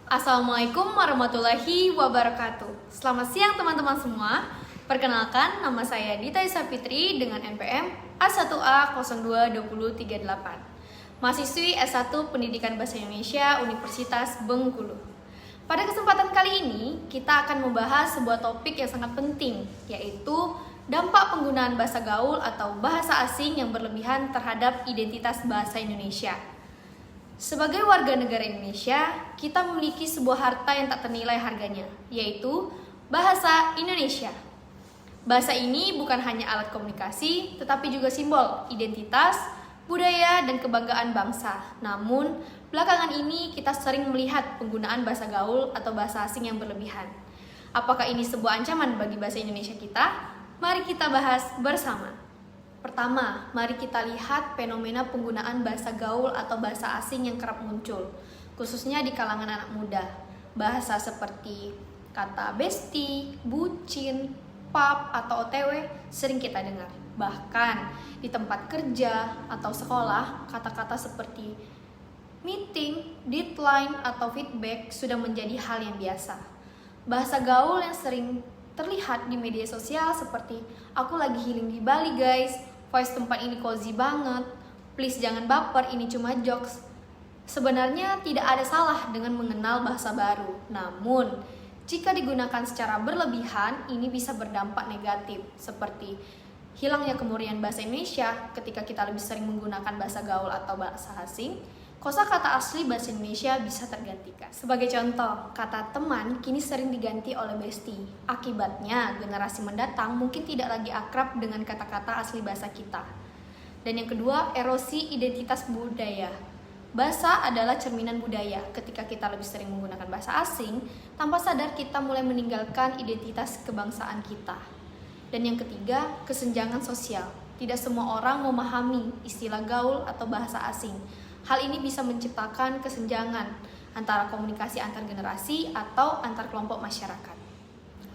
Assalamualaikum warahmatullahi wabarakatuh. Selamat siang teman-teman semua. Perkenalkan, nama saya Dita Isa Fitri dengan NPM A1A022038. Mahasiswi S1 Pendidikan Bahasa Indonesia Universitas Bengkulu. Pada kesempatan kali ini, kita akan membahas sebuah topik yang sangat penting, yaitu dampak penggunaan bahasa gaul atau bahasa asing yang berlebihan terhadap identitas bahasa Indonesia. Sebagai warga negara Indonesia, kita memiliki sebuah harta yang tak ternilai harganya, yaitu bahasa Indonesia. Bahasa ini bukan hanya alat komunikasi, tetapi juga simbol identitas, budaya, dan kebanggaan bangsa. Namun, belakangan ini kita sering melihat penggunaan bahasa gaul atau bahasa asing yang berlebihan. Apakah ini sebuah ancaman bagi bahasa Indonesia kita? Mari kita bahas bersama. Pertama, mari kita lihat fenomena penggunaan bahasa gaul atau bahasa asing yang kerap muncul, khususnya di kalangan anak muda. Bahasa seperti kata besti, bucin, pap, atau OTW sering kita dengar. Bahkan di tempat kerja atau sekolah, kata-kata seperti meeting, deadline, atau feedback sudah menjadi hal yang biasa. Bahasa gaul yang sering terlihat di media sosial seperti aku lagi healing di Bali guys, voice tempat ini cozy banget, please jangan baper, ini cuma jokes. Sebenarnya tidak ada salah dengan mengenal bahasa baru. Namun, jika digunakan secara berlebihan, ini bisa berdampak negatif, seperti hilangnya kemurnian bahasa Indonesia ketika kita lebih sering menggunakan bahasa gaul atau bahasa asing. Kosakata asli bahasa Indonesia bisa tergantikan. Sebagai contoh, kata teman kini sering diganti oleh besti. Akibatnya, generasi mendatang mungkin tidak lagi akrab dengan kata-kata asli bahasa kita. Dan yang kedua, erosi identitas budaya. Bahasa adalah cerminan budaya. Ketika kita lebih sering menggunakan bahasa asing, tanpa sadar kita mulai meninggalkan identitas kebangsaan kita. Dan yang ketiga, kesenjangan sosial. Tidak semua orang memahami istilah gaul atau bahasa asing. Hal ini bisa menciptakan kesenjangan antara komunikasi antar generasi atau antar kelompok masyarakat.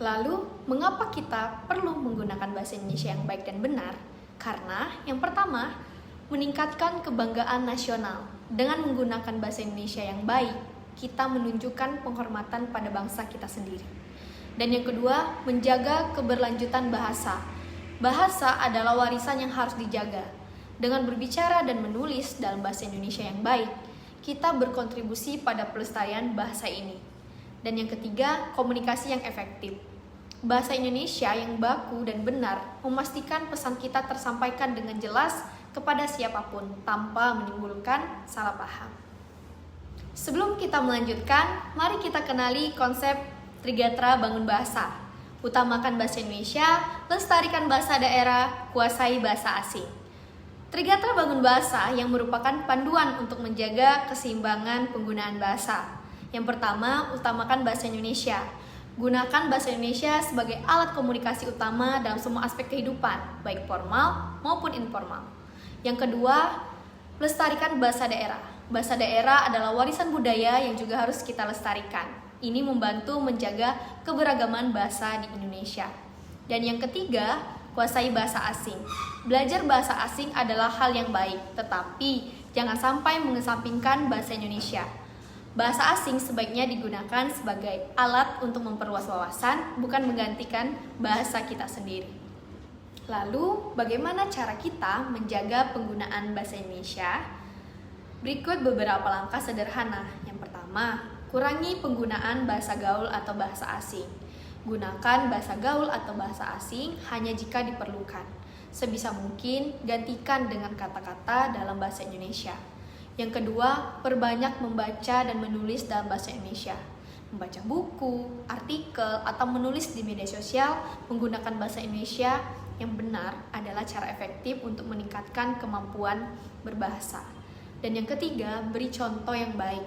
Lalu, mengapa kita perlu menggunakan bahasa Indonesia yang baik dan benar? Karena yang pertama, meningkatkan kebanggaan nasional. Dengan menggunakan bahasa Indonesia yang baik, kita menunjukkan penghormatan pada bangsa kita sendiri. Dan yang kedua, menjaga keberlanjutan bahasa. Bahasa adalah warisan yang harus dijaga. Dengan berbicara dan menulis dalam bahasa Indonesia yang baik, kita berkontribusi pada pelestarian bahasa ini. Dan yang ketiga, komunikasi yang efektif. Bahasa Indonesia yang baku dan benar memastikan pesan kita tersampaikan dengan jelas kepada siapapun tanpa menimbulkan salah paham. Sebelum kita melanjutkan, mari kita kenali konsep Trigatra Bangun Bahasa. Utamakan bahasa Indonesia, lestarikan bahasa daerah, kuasai bahasa asing. Trigatra Bangun Bahasa yang merupakan panduan untuk menjaga keseimbangan penggunaan bahasa. Yang pertama, utamakan bahasa Indonesia. Gunakan bahasa Indonesia sebagai alat komunikasi utama dalam semua aspek kehidupan, baik formal maupun informal. Yang kedua, lestarikan bahasa daerah. Bahasa daerah adalah warisan budaya yang juga harus kita lestarikan. Ini membantu menjaga keberagaman bahasa di Indonesia. Dan yang ketiga, kuasai bahasa asing. Belajar bahasa asing adalah hal yang baik, tetapi jangan sampai mengesampingkan bahasa Indonesia. Bahasa asing sebaiknya digunakan sebagai alat untuk memperluas wawasan, bukan menggantikan bahasa kita sendiri. Lalu, bagaimana cara kita menjaga penggunaan bahasa Indonesia? Berikut beberapa langkah sederhana. Yang pertama, kurangi penggunaan bahasa gaul atau bahasa asing. Gunakan bahasa gaul atau bahasa asing hanya jika diperlukan. Sebisa mungkin, gantikan dengan kata-kata dalam bahasa Indonesia. Yang kedua, perbanyak membaca dan menulis dalam bahasa Indonesia. Membaca buku, artikel, atau menulis di media sosial menggunakan bahasa Indonesia yang benar adalah cara efektif untuk meningkatkan kemampuan berbahasa. Dan yang ketiga, beri contoh yang baik.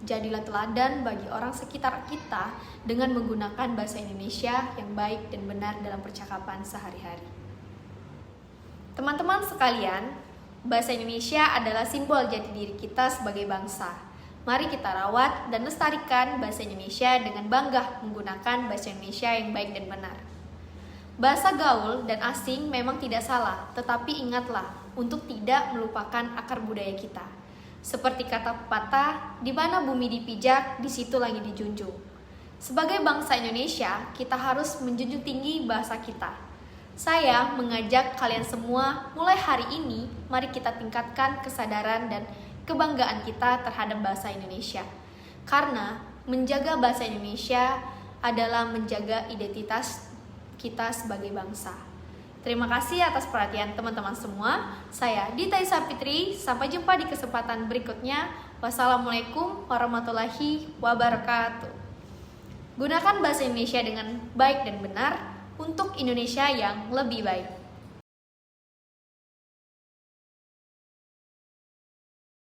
Jadilah teladan bagi orang sekitar kita dengan menggunakan bahasa Indonesia yang baik dan benar dalam percakapan sehari-hari. Teman-teman sekalian, bahasa Indonesia adalah simbol jati diri kita sebagai bangsa. Mari kita rawat dan lestarikan bahasa Indonesia dengan bangga menggunakan bahasa Indonesia yang baik dan benar. Bahasa gaul dan asing memang tidak salah, tetapi ingatlah untuk tidak melupakan akar budaya kita. Seperti kata pepatah, di mana bumi dipijak, di situ lagi dijunjung. Sebagai bangsa Indonesia, kita harus menjunjung tinggi bahasa kita. Saya mengajak kalian semua, mulai hari ini, mari kita tingkatkan kesadaran dan kebanggaan kita terhadap bahasa Indonesia. Karena menjaga bahasa Indonesia adalah menjaga identitas kita sebagai bangsa. Terima kasih atas perhatian teman-teman semua. Saya Dita Isa Fitri, sampai jumpa di kesempatan berikutnya. Wassalamualaikum warahmatullahi wabarakatuh. Gunakan bahasa Indonesia dengan baik dan benar untuk Indonesia yang lebih baik.